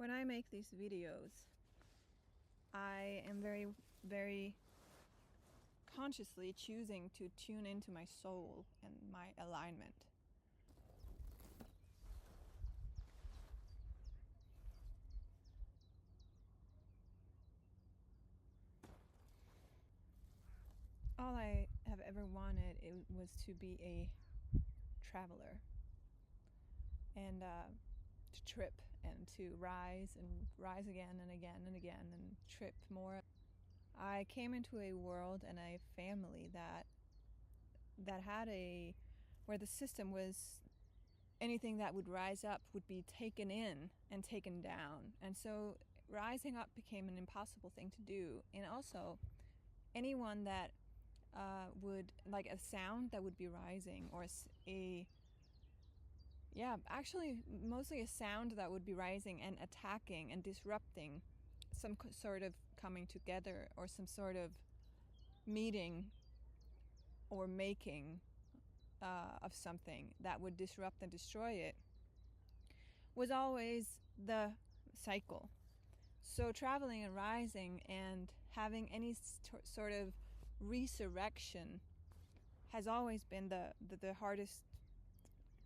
When I make these videos, I am very, very consciously choosing to tune into my soul and my alignment. All I have ever wanted was to be a traveler and to trip and to rise and rise again and again and again and trip more. I came into a world and a family that had where the system was anything that would rise up would be taken in and taken down. And so rising up became an impossible thing to do. And also anyone that would, like a sound that would be rising, or mostly a sound that would be rising and attacking and disrupting some sort of coming together or some sort of meeting or making of something that would disrupt and destroy it, was always the cycle. So traveling and rising and having any sort of resurrection has always been the hardest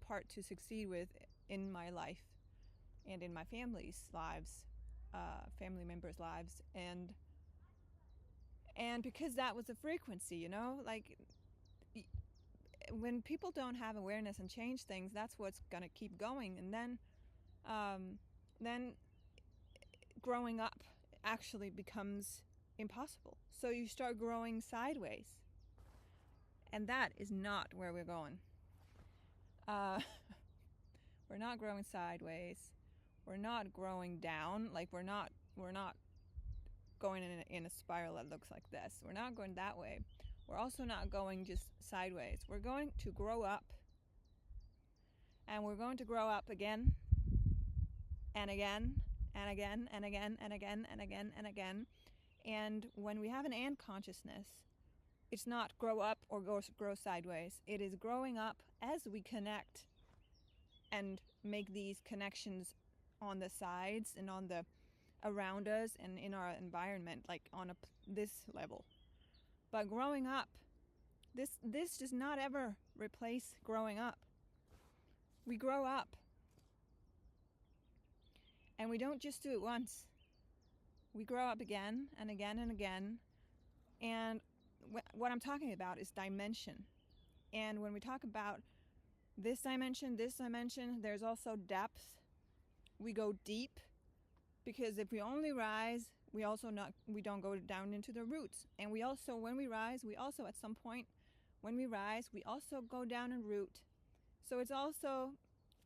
part to succeed with in my life and in my family's lives, family members' lives, and because that was a frequency, like when people don't have awareness and change things, that's what's gonna keep going. And then growing up actually becomes impossible. So you start growing sideways, and that is not where we're going. We're not growing sideways. We're not growing down. Like we're not going in a spiral that looks like this. We're not going that way. We're also not going just sideways. We're going to grow up, and we're going to grow up again and again and again and again and again and again and again. And when we have an and consciousness, it's not grow up or grow sideways. It is growing up as we connect and make these connections on the sides and on the around us and in our environment, like on this level. But growing up, this does not ever replace growing up. We grow up, and we don't just do it once. We grow up again and again and again. And what I'm talking about is dimension. And when we talk about this dimension, there's also depth. We go deep, because if we only rise, we don't go down into the roots. And we also, when we rise, we also at some point, when we rise, we also go down and root. So it's also,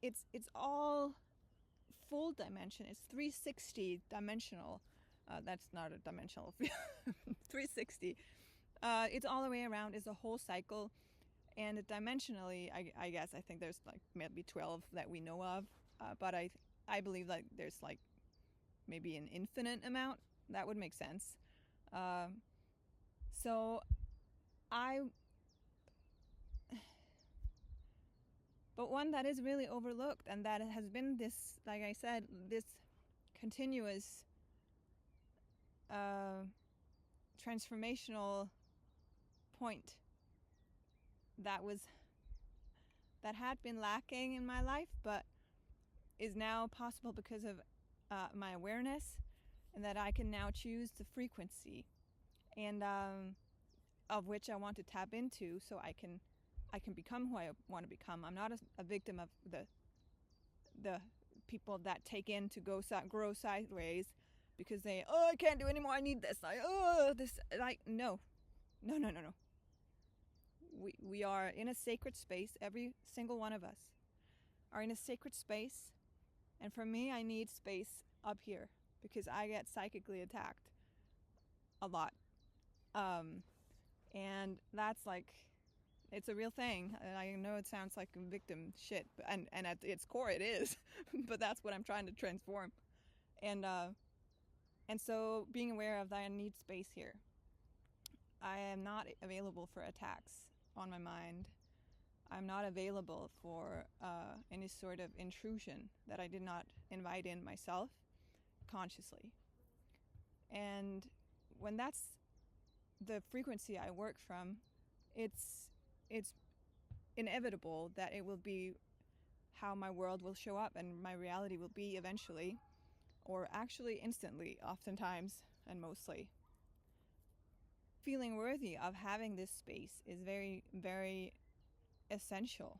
it's all full dimension. It's 360 dimensional. That's not a dimensional 360. It's all the way around. It's a whole cycle. And dimensionally, I guess, I think there's like maybe 12 that we know of. But I believe like there's like maybe an infinite amount. That would make sense. But one that is really overlooked, and that has been this, like I said, this continuous transformational point that had been lacking in my life, but is now possible because of my awareness, and that I can now choose the frequency, and of which I want to tap into, so I can become who I want to become. I'm not a victim of the people that take in to grow sideways because I can't do anymore. I need this. No. We are in a sacred space. Every single one of us are in a sacred space. And for me, I need space up here because I get psychically attacked a lot. And that's like, it's a real thing. And I know it sounds like victim shit, and at its core it is, but that's what I'm trying to transform. And so being aware of that, I need space here. I am not available for attacks on my mind. I'm not available for any sort of intrusion that I did not invite in myself. consciously. And when that's the frequency I work from, it's inevitable that it will be how my world will show up and my reality will be eventually, or actually instantly, oftentimes and mostly. Feeling worthy of having this space is very, very essential